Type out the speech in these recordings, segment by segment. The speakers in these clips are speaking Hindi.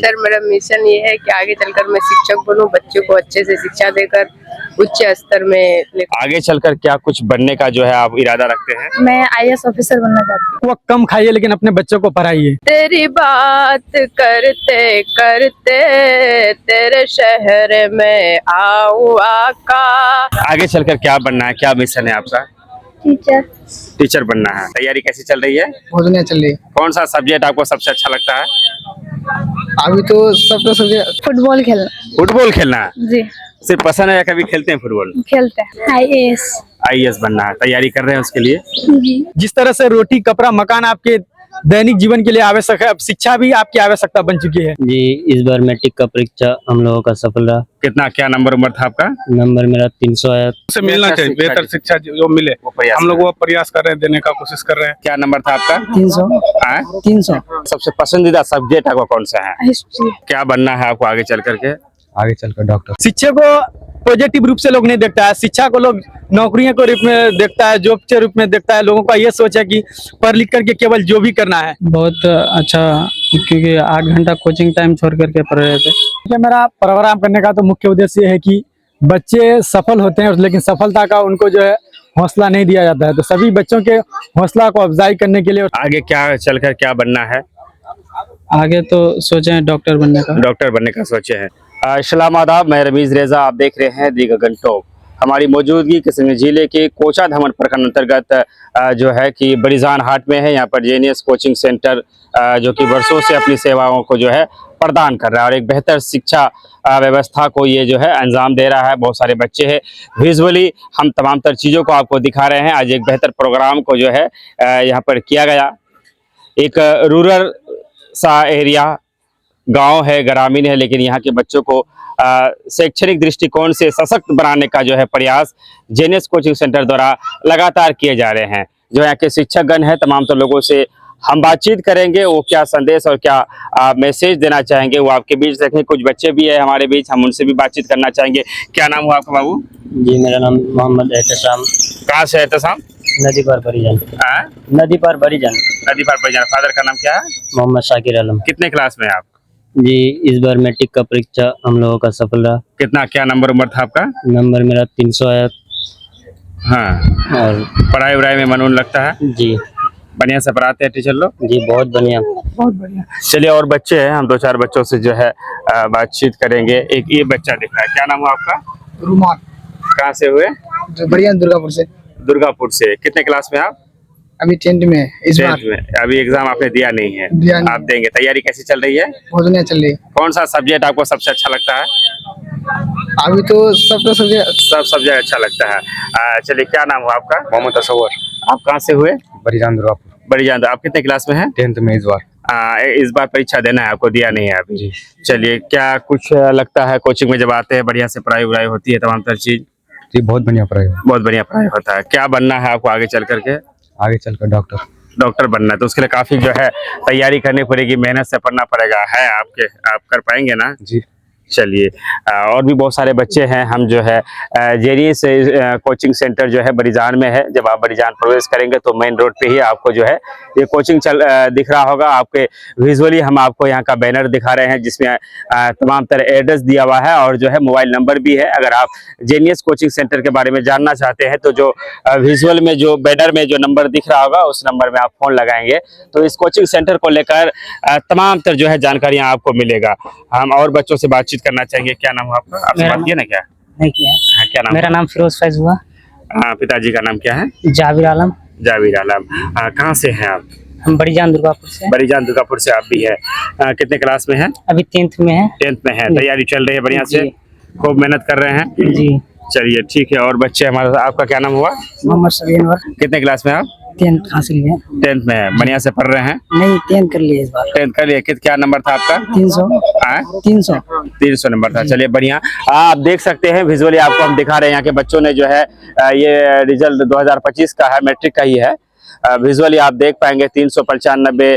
सर मेरा मिशन ये है कि आगे चलकर मैं शिक्षक बनूं, बच्चों को अच्छे से शिक्षा देकर उच्च स्तर में आगे चलकर क्या कुछ बनने का जो है आप इरादा रखते हैं? मैं आईएएस ऑफिसर बनना चाहती हूँ। वो कम खाइए लेकिन अपने बच्चों को पढ़ाइए। तेरी बात करते करते तेरे शहर में आऊं आका। आगे चलकर क्या बनना है, क्या मिशन है आपका? टीचर। टीचर बनना है। तैयारी कैसी चल रही है? बहुत बढ़िया चल रही है। कौन सा सब्जेक्ट आपको सबसे अच्छा लगता है? अभी तो सबका सब्जेक्ट फुटबॉल खेलना। फुटबॉल खेलना है। जी सिर्फ पसंद है या कभी खेलते हैं फुटबॉल? खेलते हैं। आईएएस। आईएएस बनना है। तैयारी कर रहे हैं उसके लिए? जी। जिस तरह से रोटी कपड़ा मकान आपके दैनिक जीवन के लिए आवश्यक है, अब शिक्षा भी आपकी आवश्यकता बन चुकी है। जी, इस बार मैट्रिक का परीक्षा हम लोगों का सफल रहा। कितना क्या नंबर था आपका? नंबर मेरा 300 आया। से मिलना चाहिए, बेहतर शिक्षा जो मिले हम लोग वो प्रयास कर रहे हैं, देने का कोशिश कर रहे हैं। क्या नंबर था आपका? 300। 300। सबसे पसंदीदा सब्जेक्ट आपका कौन सा है? हिस्ट्री। क्या बनना है आपको आगे चल करके? आगे चलकर डॉक्टर। शिक्षा को पॉजिटिव रूप से लोग नहीं देखता है, शिक्षा को लोग नौकरियों के रूप में देखता है, जॉब के रूप में देखता है। लोगों का ये सोच है कि पढ़ लिख करके केवल जो भी करना है। बहुत अच्छा, क्योंकि 8 घंटा कोचिंग टाइम छोड़ करके पढ़ रहे थे। मेरा प्रोग्राम करने का तो मुख्य उद्देश्य है कि बच्चे सफल होते हैं लेकिन सफलता का उनको जो है हौसला नहीं दिया जाता है, तो सभी बच्चों के हौसला को अफजाई करने के लिए आगे क्या चलकर क्या बनना है? आगे तो सोचे हैं डॉक्टर बनने का। डॉक्टर बनने का सोचे हैं। अस्सलाम आदाब, मैं रमीज रेजा, आप देख रहे हैं दी गगन टॉप। हमारी मौजूदगी किशनगंज जिले के कोचा धमन प्रखंड अंतर्गत जो है कि बड़ीजान हाट में है। यहाँ पर जेएनएस कोचिंग सेंटर जो कि वर्षों से अपनी सेवाओं को जो है प्रदान कर रहा है और एक बेहतर शिक्षा व्यवस्था को ये जो है अंजाम दे रहा है। बहुत सारे बच्चे हैं, विजुअली हम तमाम तर चीज़ों को आपको दिखा रहे हैं। आज एक बेहतर प्रोग्राम को जो है यहाँ पर किया गया। एक रूरल सा एरिया, गांव है, ग्रामीण है, लेकिन यहाँ के बच्चों को शैक्षणिक दृष्टिकोण से सशक्त बनाने का जो है प्रयास जेएनएस कोचिंग सेंटर द्वारा लगातार किए जा रहे हैं। जो यहाँ के शिक्षकगण हैं, तमाम तो लोगों से हम बातचीत करेंगे, वो क्या संदेश और क्या मैसेज देना चाहेंगे वो आपके बीच रखें। कुछ बच्चे भी है हमारे बीच, हम उनसे भी बातचीत करना चाहेंगे। क्या नाम हुआ आपका बाबू? जी, मेरा नाम मोहम्मद एहतसाम। कहाँ से एहतसाम? नदी पर बरीजान। नदी पर बरीजान। नदी पर बरीजान। फादर का नाम क्या है? मोहम्मद शाकिर आलम। कितने क्लास में है आप? जी, इस बार मैट्रिक का परीक्षा हम लोगों का सफल रहा। कितना क्या नंबर था आपका? नंबर मेरा 300 आया। हाँ, और पढ़ाई वढ़ाई में मन लगता है? जी, बढ़िया से पढ़ाते हैं टीचर लोग? जी बहुत बढ़िया। बहुत बढ़िया। चलिए, और बच्चे हैं, हम 2-4 बच्चों से जो है बातचीत करेंगे। एक ये बच्चा दिख रहा है, क्या नाम हुआ आपका? रुमान। कहाँ से हुए? बढ़िया, दुर्गापुर से। दुर्गापुर से। कितने क्लास में आप? अभी 10th में है इस बार। 10th में। अभी एग्जाम आपने दिया नहीं है? आप देंगे। तैयारी कैसी चल रही है? बहुत बढ़िया चल रही है। कौन सा सब्जेक्ट आपको सबसे अच्छा लगता है? अभी तो सबका सब्जेक्ट सब सब्जेक्ट अच्छा लगता है। चलिए, क्या नाम हुआ आपका? मोहम्मद तसव्वुर। आप कहाँ से हुए? बरीजान दुर्गापुर। बड़ीजान। आप कितने क्लास में हैं? 10th में इस बार। इस बार परीक्षा देना है, आपको दिया नहीं है अभी? चलिए, क्या कुछ लगता है कोचिंग में जब आते हैं बढ़िया से पढ़ाई वढ़ाई होती है, तमाम तर चीज? जी, बहुत बढ़िया पढ़ाई। बहुत बढ़िया पढ़ाई होता है। क्या बनना है आपको आगे चल करके? आगे चलकर डॉक्टर। डॉक्टर बनना है, तो उसके लिए काफी जो है तैयारी करनी पड़ेगी, मेहनत से पढ़ना पड़ेगा। है आपके, आप कर पाएंगे ना? जी। चलिए, और भी बहुत सारे बच्चे हैं। हम जो है जेएनएस कोचिंग सेंटर जो है बड़ीजान में है। जब आप बड़ीजान प्रवेश करेंगे तो मेन रोड पे ही आपको जो है ये कोचिंग दिख रहा होगा। आपके विजुअली हम आपको यहाँ का बैनर दिखा रहे हैं, जिसमें तमाम तरह एड्रेस दिया हुआ है और जो है मोबाइल नंबर भी है। अगर आप जेएनएस कोचिंग सेंटर के बारे में जानना चाहते हैं तो जो विजुअल में जो बैनर में जो नंबर दिख रहा होगा उस नंबर में आप फोन लगाएंगे तो इस कोचिंग सेंटर को लेकर तमाम तरह जो है जानकारियाँ आपको मिलेगा। हम और बच्चों से बातचीत करना चाहेंगे। क्या नाम हुआ आपका? आपसे बात किया ना? क्या नहीं किया है। क्या नाम? मेरा नाम फिरोज फैज हुआ। पिताजी का नाम क्या है? जाबिर आलम। जाबिर आलम। कहाँ से हैं आप? हम बड़ीजान दुर्गापुर से। बड़ीजान दुर्गापुर से आप भी है। कितने क्लास में हैं? अभी 10th में है। 10th में है। तैयारी चल रही है बढ़िया से? खूब मेहनत कर रहे हैं? जी। चलिए, ठीक है। और बच्चे हमारे, आपका क्या नाम हुआ? मोहम्मद शबीन। कितने क्लास में आप? 10th हासिल है। 10th में है। बढ़िया से पढ़ रहे हैं? नहीं, 10th कर लिए इस बार। 10th कर लिए। क्या नंबर था आपका? 300। 300। 300 नंबर था। चलिए, बढ़िया। आप देख सकते हैं, विजुअली आपको हम दिखा रहे हैं। यहाँ के बच्चों ने जो है ये रिजल्ट 2025 का है, मैट्रिक का ही है। विजुअली आप देख पाएंगे 395,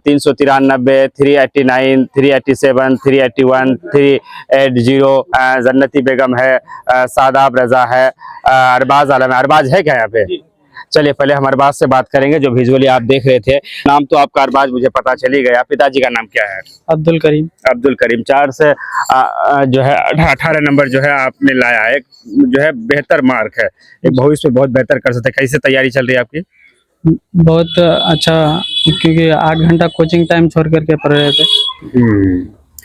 393, 389, 387, 381, 380। जन्नती बेगम है, सादाब रजा है, अरबाज आलम है। अरबाज है क्या यहाँ पे? चलिए पहले हमारे बात से बात करेंगे। जो विजुअली आप देख रहे थे, नाम तो आपका अरबाज मुझे पता चल ही गया, पिताजी का नाम क्या है? अब्दुल करीम। अब्दुल करीम। 4 से जो है 18 नंबर जो है आपने लाया है, जो है बेहतर मार्क है, एक भविष्य में बहुत बेहतर कर सकते हैं। कैसे तैयारी चल रही है आपकी? बहुत अच्छा, क्योंकि 8 घंटा कोचिंग टाइम छोड़ करके पढ़ रहे थे,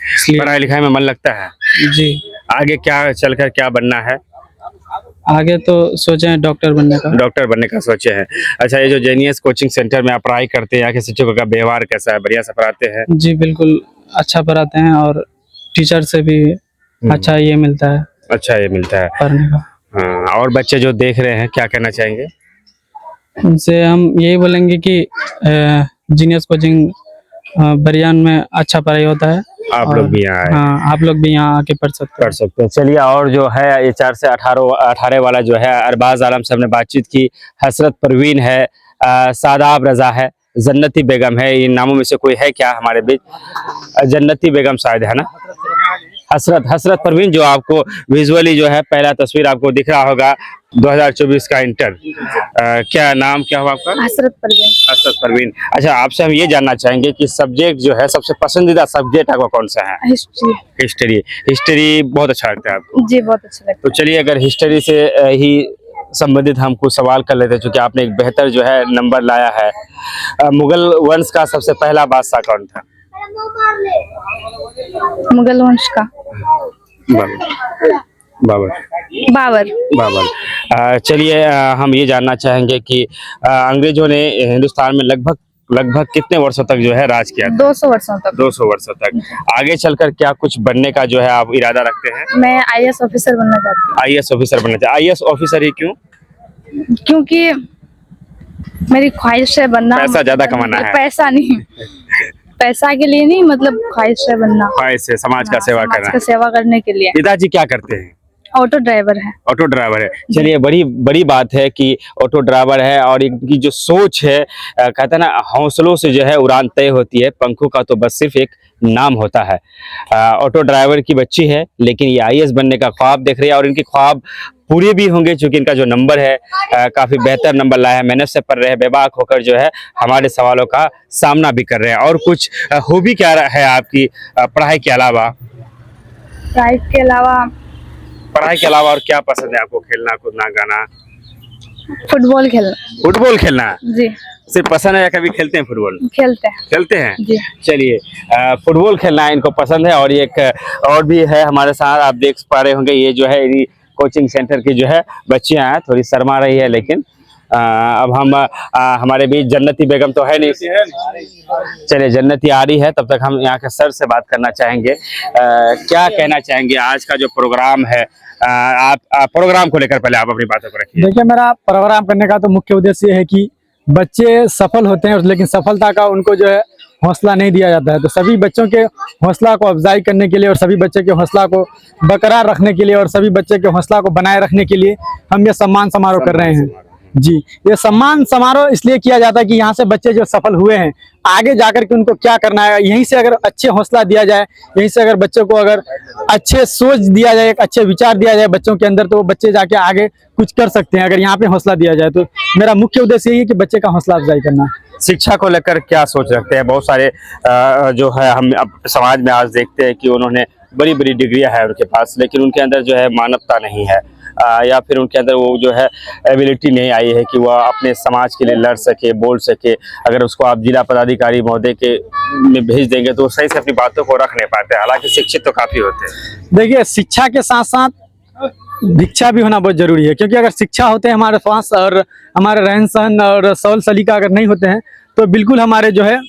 इसलिए पढ़ाई लिखाई में मन लगता है? जी। आगे क्या चलकर क्या बनना है? आगे तो सोचे हैं डॉक्टर बनने का। डॉक्टर बनने का सोचे हैं। अच्छा, ये जो जेनियस कोचिंग सेंटर में आप पढ़ाई करते हैं, यहाँ के शिक्षकों का व्यवहार कैसा है? बढ़िया से पढ़ाते हैं? जी बिल्कुल अच्छा पढ़ाते हैं, और टीचर से भी अच्छा ये मिलता है अच्छा ये मिलता है पढ़ने का। हाँ, और बच्चे जो देख रहे हैं क्या कहना चाहेंगे? उनसे हम यही बोलेंगे कि जीनियस कोचिंग बरियान में अच्छा पढ़ाई होता है। आप लोग भी यहाँ आए। हाँ, आप लोग भी यहाँ आके पढ़ सकते कर सकते हैं। चलिए, और जो है ये 4 से 18 वाला जो है अरबाज आलम से हमने बातचीत की। हसरत परवीन है, सादाब रजा है, जन्नती बेगम है, इन नामों में से कोई है क्या हमारे बीच? जन्नती बेगम शायद है ना? हसरत परवीन, जो आपको विजुअली जो है पहला तस्वीर आपको दिख रहा होगा, 2024 का इंटर। क्या नाम क्या हुआ आपका? हसरत परवीन। हसरत परवीन। अच्छा, आपसे हम ये जानना चाहेंगे कि सब्जेक्ट जो है, सबसे पसंदीदा सब्जेक्ट आपका कौन सा है? हिस्ट्री। हिस्ट्री बहुत अच्छा लगता है आपको? जी बहुत अच्छा लगता तो चलिए, अगर हिस्ट्री से ही संबंधित हम कुछ सवाल कर लेते हैं, क्योंकि आपने एक बेहतर जो है नंबर लाया है। मुगल वंश का सबसे पहला बादशाह कौन था? मुगल वंश का बाबर। बाबर। चलिए, हम ये जानना चाहेंगे कि अंग्रेजों ने हिंदुस्तान में लगभग कितने वर्षों तक जो है राज किया था? 200 वर्षों तक। 200 वर्षों तक। आगे चलकर क्या कुछ बनने का जो है आप इरादा रखते हैं? मैं IAS ऑफिसर बनना चाहती हूँ। IAS ऑफिसर बनना चाहते हैं? IAS ऑफिसर ही क्यों? क्योंकि मेरी ख्वाहिश है बनना। पैसा ज्यादा कमाना है? पैसा नहीं, पैसा के लिए नहीं, मतलब ख्वाहिश है बनना। ख्वाहिश है समाज का सेवा करना। समाज का सेवा करने के लिए। पिताजी क्या करते हैं? ऑटो ड्राइवर है। ऑटो ड्राइवर है। चलिए, बड़ी बात है कि ऑटो ड्राइवर है, और इनकी जो सोच है, कहते हैं ना, हौसलों से जो है उड़ान तय होती है, पंखों का तो बस सिर्फ एक नाम होता है। ऑटो ड्राइवर की बच्ची है, लेकिन ये IAS बनने का ख्वाब देख रही है, और इनके ख्वाब पूरे भी होंगे, क्योंकि इनका जो नंबर है काफी बेहतर नंबर लाया है। मेहनत से पढ़ रहे हैं, बेबाक होकर जो है हमारे सवालों का सामना भी कर रहे हैं। और कुछ हॉबी क्या है आपकी पढ़ाई के अलावा? पढ़ाई के अलावा और क्या पसंद है आपको? खेलना कूदना, गाना? फुटबॉल खेलना। फुटबॉल खेलना जी। सिर्फ पसंद है या कभी खेलते हैं फुटबॉल? खेलते हैं जी। चलिए, फुटबॉल खेलना इनको पसंद है। और एक और भी है हमारे साथ, आप देख पा रहे होंगे, ये जो है कोचिंग सेंटर की जो है बच्चियां हैं, थोड़ी शर्मा रही है, लेकिन अब हम हमारे बीच जन्नती बेगम तो है नहीं। चलिए, जन्नती आ रही है, तब तक हम यहाँ के सर से बात करना चाहेंगे। क्या कहना चाहेंगे आज का जो प्रोग्राम है? आप प्रोग्राम को लेकर पहले आप अपनी बातों को रखिए। देखिए, मेरा प्रोग्राम करने का तो मुख्य उद्देश्य है कि बच्चे सफल होते हैं, लेकिन सफलता का उनको जो है हौसला नहीं दिया जाता है। तो सभी बच्चों के हौसला को अफजाई करने के लिए, और सभी बच्चे के हौसला को बरकरार रखने के लिए, और सभी बच्चे के हौसला को बनाए रखने के लिए हम ये सम्मान समारोह कर रहे हैं। जी, ये सम्मान समारोह इसलिए किया जाता है कि यहाँ से बच्चे जो सफल हुए हैं, आगे जाकर के उनको क्या करना है, यहीं से अगर अच्छे हौसला दिया जाए, यहीं से अगर बच्चों को अगर अच्छे सोच दिया जाए, एक अच्छे विचार दिया जाए बच्चों के अंदर, तो वो बच्चे जाके आगे कुछ कर सकते हैं, अगर यहाँ पे हौसला दिया जाए। तो मेरा मुख्य उद्देश्य यही है कि बच्चे का हौसला अफजाई करना। शिक्षा को लेकर क्या सोच रखते हैं? बहुत सारे जो है हम अब समाज में आज देखते हैं कि उन्होंने बड़ी डिग्रियां है उनके पास, लेकिन उनके अंदर जो है मानवता नहीं है, या फिर उनके अंदर वो जो है एबिलिटी नहीं आई है कि वह अपने समाज के लिए लड़ सके, बोल सके। अगर उसको आप जिला पदाधिकारी महोदय के में भेज देंगे तो सही से अपनी बातों को रख नहीं पाते, हालांकि शिक्षित तो काफी होते हैं। देखिए, शिक्षा के साथ साथ दीक्षा भी होना बहुत जरूरी है, क्योंकि अगर शिक्षा होते हैं हमारे पास, और हमारे रहन सहन और सौल सलीका अगर नहीं होते हैं, तो बिल्कुल हमारे जो है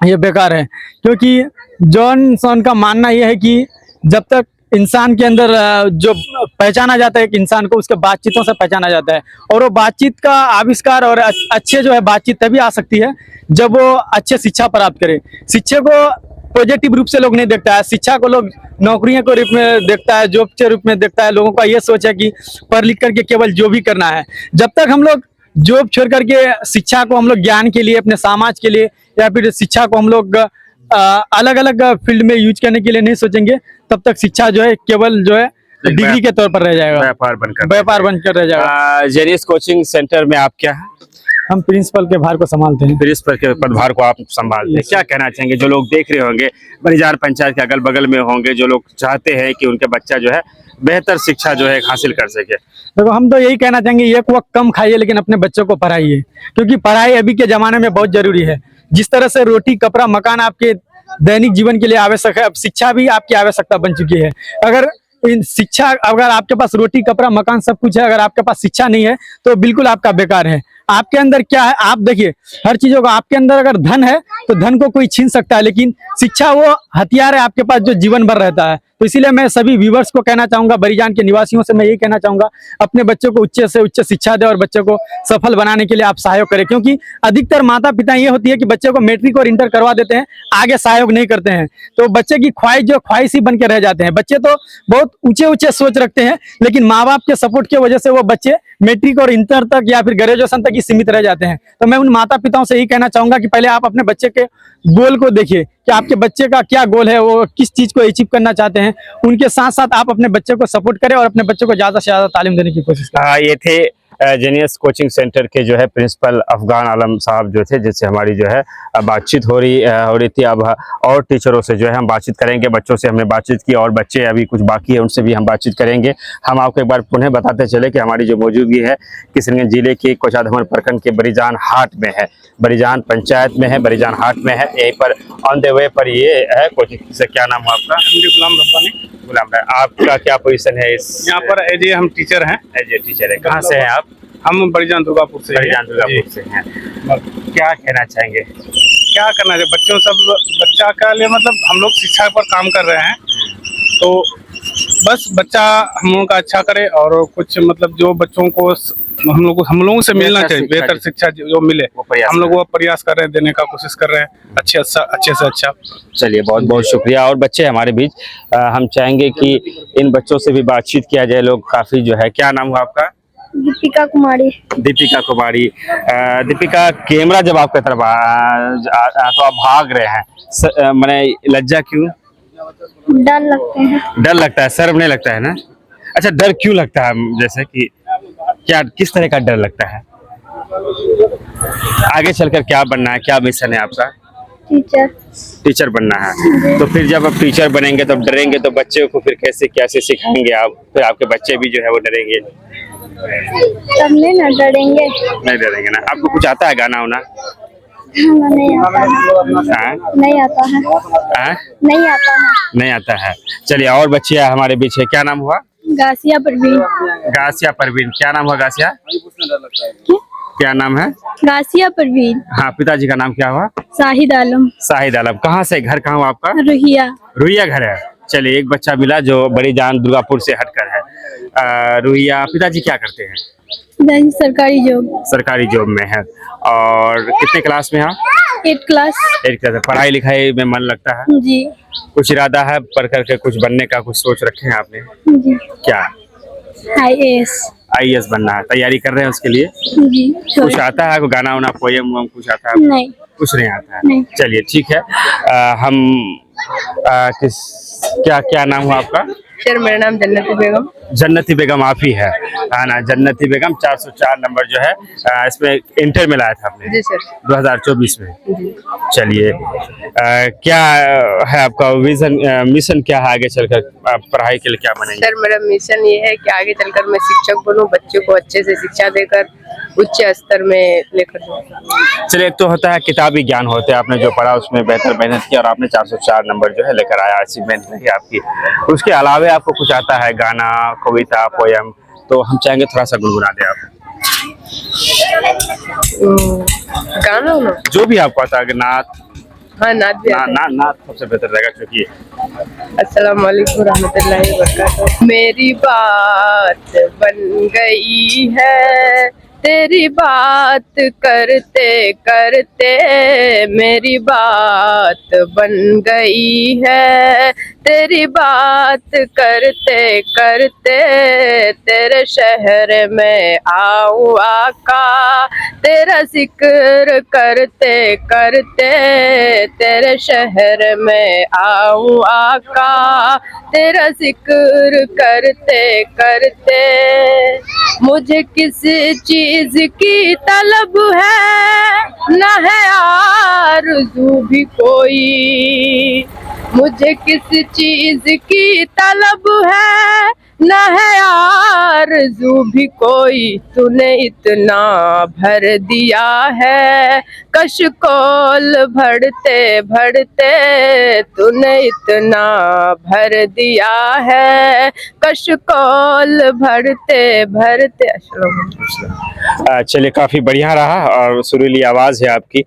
ये बेकार है। क्योंकि जॉन सॉन का मानना यह है कि जब तक इंसान के अंदर जो पहचाना जाता है एक इंसान को, उसके बातचीतों से पहचाना जाता है, और वो बातचीत का आविष्कार और अच्छे जो है बातचीत तभी आ सकती है जब वो अच्छे शिक्षा प्राप्त करे। शिक्षा को पॉजिटिव रूप से लोग नहीं देखता है, शिक्षा को लोग नौकरियों के रूप में देखता है, जॉब के रूप में देखता है। लोगों का ये सोच है कि पढ़ लिख करके केवल जो भी करना है। जब तक हम लोग जॉब छोड़ करके शिक्षा को हम लोग ज्ञान के लिए, अपने समाज के लिए, या फिर शिक्षा को हम लोग अलग अलग फील्ड में यूज करने के लिए नहीं सोचेंगे, तब तक शिक्षा जो है केवल जो है डिग्री के तौर पर रह जाएगा, व्यापार बनकर रह जाएगा। जेनियस कोचिंग सेंटर में आप क्या है? हम प्रिंसिपल के भार को संभालते हैं। प्रिंसिपल के पदभार को आप संभालते हैं। क्या कहना चाहेंगे जो लोग देख रहे होंगे, बड़ीजान पंचायत के अगल बगल में होंगे, जो लोग चाहते हैं कि उनके बच्चा जो है बेहतर शिक्षा जो है हासिल कर सके? देखो, हम तो यही कहना चाहेंगे, एक वक्त कम खाइए लेकिन अपने बच्चों को पढ़ाइए, क्योंकि पढ़ाई अभी के जमाने में बहुत जरूरी है। जिस तरह से रोटी कपड़ा मकान आपके दैनिक जीवन के लिए आवश्यक है, अब शिक्षा भी आपकी आवश्यकता बन चुकी है। अगर आपके पास रोटी कपड़ा मकान सब कुछ है, अगर आपके पास शिक्षा नहीं है तो बिल्कुल आपका बेकार है। आपके अंदर क्या है, आप देखिए हर चीजों का, आपके अंदर अगर धन है तो धन को कोई छीन सकता है, लेकिन शिक्षा वो हथियार है आपके पास जो जीवन भर रहता है। तो इसीलिए मैं सभी व्यूवर्स को कहना चाहूंगा, बड़ीजान के निवासियों से मैं यही कहना चाहूंगा, अपने बच्चों को उच्च से उच्च शिक्षा दे और बच्चों को सफल बनाने के लिए आप सहयोग करें, क्योंकि अधिकतर माता पिता ये होती है कि बच्चे को मैट्रिक और इंटर करवा देते हैं, आगे सहयोग नहीं करते हैं, तो बच्चे की ख्वाहिश बन के रह जाते हैं। बच्चे तो बहुत ऊंचे ऊंचे सोच रखते हैं, लेकिन माँ बाप के सपोर्ट की वजह से वो बच्चे मैट्रिक और इंटर तक या फिर ग्रेजुएशन तक ही सीमित रह जाते हैं। तो मैं उन माता पिताओं से यही कहना चाहूंगा कि पहले आप अपने बच्चे के गोल को देखिए कि आपके बच्चे का क्या गोल है, वो किस चीज को अचीव करना चाहते हैं। उनके साथ साथ आप अपने बच्चे को सपोर्ट करें और अपने बच्चे को ज्यादा से ज्यादा तालीम देने की कोशिश करें। ये थे जीनियस कोचिंग सेंटर के जो है प्रिंसिपल अफगान आलम साहब जो थे, जिससे हमारी जो है बातचीत हो रही थी। अब और टीचरों से जो है हम बातचीत करेंगे, बच्चों से हमने बातचीत की और बच्चे अभी कुछ बाकी है उनसे भी हम बातचीत करेंगे। हम आपको एक बार पुनः बताते चले कि हमारी जो मौजूदगी है किशनगंज जिले के कोचाधमन प्रखंड के बड़ीजान हाट में है, बड़ीजान पंचायत में है, बड़ीजान हाट में है। यहीं पर ऑन द वे पर ये है कोचिंग से। क्या नाम है आपका? गुलाम रब्बानी। गुलाम भाई, आपका क्या पोजीशन है इस यहाँ पर एज हम टीचर हैं। एज ए टीचर है। कहाँ से हैं आप? हम बड़ीजान दुर्गापुर से। बड़ीजान दुर्गापुर से हैं। क्या कहना चाहेंगे? क्या करना है बच्चा का लिए, मतलब हम लोग शिक्षा पर काम कर रहे हैं, तो बस बच्चा हम लोगों का अच्छा करे और कुछ मतलब जो बच्चों को हम लोगों से मिलना चाहिए, बेहतर शिक्षा जो मिले, हम लोग वो प्रयास कर रहे हैं, देने का कोशिश कर रहे हैं अच्छे से अच्छा। चलिए, बहुत बहुत शुक्रिया। और बच्चे हमारे बीच, हम चाहेंगे कि इन बच्चों से भी बातचीत किया जाए। लोग काफी जो है, क्या नाम हुआ आपका? दीपिका कुमारी। दीपिका कुमारी। दीपिका, कैमरा जब आपके तरफ तो आप भाग रहे हैं, मैंने लज्जा क्यों? डर लगते हैं। डर लगता है, शर्म नहीं लगता है ना? अच्छा, डर क्यों लगता है? जैसे कि क्या, किस तरह का डर लगता है? आगे चलकर क्या बनना है, क्या मिशन है आपका? टीचर बनना है। तो फिर जब आप टीचर बनेंगे तो डरेंगे, तो बच्चे को फिर कैसे सिखाएंगे आप? फिर आपके बच्चे भी जो है वो डरेंगे? तब नहीं ना डरेंगे। नहीं डरेंगे ना? आपको कुछ आता है गाना वाना? नहीं आता है। नहीं आता है। नहीं आता है। नहीं आता है। चलिए, और बच्चे हमारे बीच है। क्या नाम हुआ? गासिया परवीन। गासिया परवीन। क्या नाम हुआ गासिया? क्या नाम है? गासिया परवीन। हाँ, पिताजी का नाम क्या हुआ? शाहिद आलम। शाहिद आलम। कहाँ से, घर कहाँ हुआ आपका? रुहिया। रुहिया घर है। चलिए, एक बच्चा मिला जो बड़ीजान दुर्गापुर से हटकर है। रुहिया, पिताजी क्या करते हैं? सरकारी जॉब। सरकारी जॉब में है। और कितने क्लास में है? 8 क्लास। 8 क्लास। पढ़ाई लिखाई में मन लगता है? जी। कुछ इरादा है पढ़ करके कुछ बनने का, कुछ सोच रखे हैं आपने? जी। क्या? IAS बनना है। तैयारी कर रहे हैं उसके लिए? जी। कुछ आता है? गाना वाना, पोयम कुछ आता है? नहीं। कुछ नहीं आता है। नहीं। चलिए, ठीक है। क्या नाम हुआ आपका? सर, मेरा नाम जन्नती बेगम। जन्नती बेगम आप ही है ना? जन्नती बेगम 404 नंबर जो है इसमें इंटर में लाया था आपने? जी सर। 2024 में। चलिए, क्या है आपका विजन, मिशन क्या है आगे चलकर? पढ़ाई के लिए क्या बनेंगे? सर, मेरा मिशन ये है कि आगे चलकर मैं शिक्षक बनूं, बच्चों को अच्छे से शिक्षा देकर उच्च स्तर में लेकर जाऊं। चलिए, एक तो होता है किताबी ज्ञान होते हैं, आपने जो पढ़ा उसमें बेहतर मेहनत किया और आपने 404 नंबर जो है लेकर आया, अचीवमेंट रही आपकी। उसके अलावा आपको कुछ आता है? गाना, कविता, पोयम? तो हम चाहेंगे थोड़ा सा गुनगुना दे आप। गाना ना? जो भी आपको आता है। नात? हाँ, नात भी आता है। नात सबसे बेहतर रहेगा, क्योंकि अस्सलाम वालेकुम रहमतुल्लाहि व बरकातहू। मेरी बात बन गई है तेरी बात करते करते, मेरी बात बन गई है तेरी बात करते करते, तेरे शहर में आऊं आका, तेरा जिक्र करते करते, तेरे शहर में आऊं आका, तेरा जिक्र करते करते। मुझे किस चीज की तलब है, न है आरज़ू भी कोई। मुझे किस चीज की तलब है, न है आरज़ू भी कोई। तूने इतना भर दिया है, कशकोल भरते भरते। तूने इतना भर दिया है, कशकोल भरते भरते। चलिए, काफ़ी बढ़िया रहा और सुरीली आवाज़ है आपकी।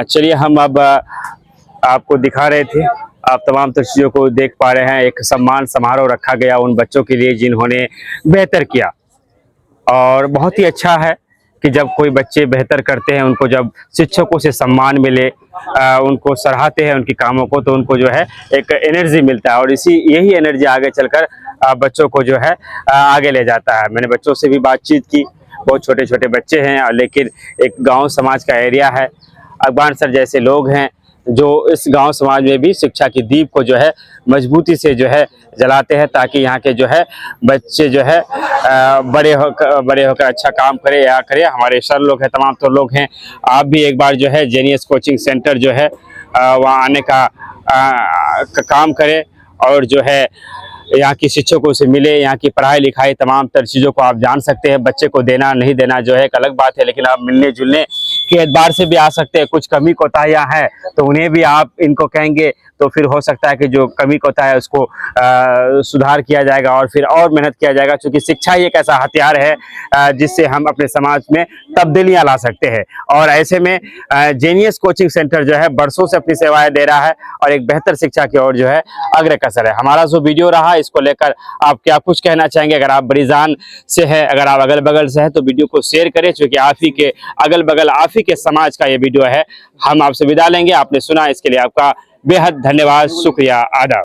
चलिए, हम अब आपको दिखा रहे थे, आप तमाम तर चीज़ों को देख पा रहे हैं। एक सम्मान समारोह रखा गया उन बच्चों के लिए जिन्होंने बेहतर किया, और बहुत ही अच्छा है कि जब कोई बच्चे बेहतर करते हैं, उनको जब शिक्षकों से सम्मान मिले, उनको सराहते हैं उनके कामों को, तो उनको जो है एक एनर्जी मिलता है, और यही एनर्जी आगे चलकर बच्चों को जो है आगे ले जाता है। मैंने बच्चों से भी बातचीत की, बहुत छोटे छोटे बच्चे हैं, लेकिन एक गांव समाज का एरिया है। अकबर सर जैसे लोग हैं जो इस गांव समाज में भी शिक्षा की दीप को जो है मजबूती से जो है जलाते हैं, ताकि यहाँ के जो है बच्चे जो है बड़े होकर अच्छा काम करें या करें। हमारे सर लोग हैं, तमाम तो लोग हैं। आप भी एक बार जो है जेनियस कोचिंग सेंटर जो है वहाँ आने का काम करें, और जो है यहाँ की शिक्षकों से मिले, यहाँ की पढ़ाई लिखाई तमाम तर चीज़ों को आप जान सकते हैं। बच्चे को देना नहीं देना जो है एक अलग बात है, लेकिन आप मिलने जुलने के एतबार से भी आ सकते हैं। कुछ कमी कोताहियाँ हैं तो उन्हें भी आप इनको कहेंगे तो फिर हो सकता है कि जो कमी कोताही है उसको सुधार किया जाएगा और फिर और मेहनत किया जाएगा, क्योंकि शिक्षा ही एक ऐसा हथियार है जिससे हम अपने समाज में तब्दीलियाँ ला सकते हैं। और ऐसे में जेनियस कोचिंग सेंटर जो है बरसों से अपनी सेवाएं दे रहा है और एक बेहतर शिक्षा की ओर जो है अग्रसर है। हमारा जो वीडियो रहा इसको लेकर आप क्या कुछ कहना चाहेंगे? अगर आप बरीजान से हैं, अगर आप अगल बगल से हैं, तो वीडियो को शेयर करें, क्योंकि आप ही के अगल बगल आप ही के समाज का ये वीडियो है। हम आपसे विदा लेंगे। आपने सुना, इसके लिए आपका बेहद धन्यवाद, शुक्रिया, आदाब।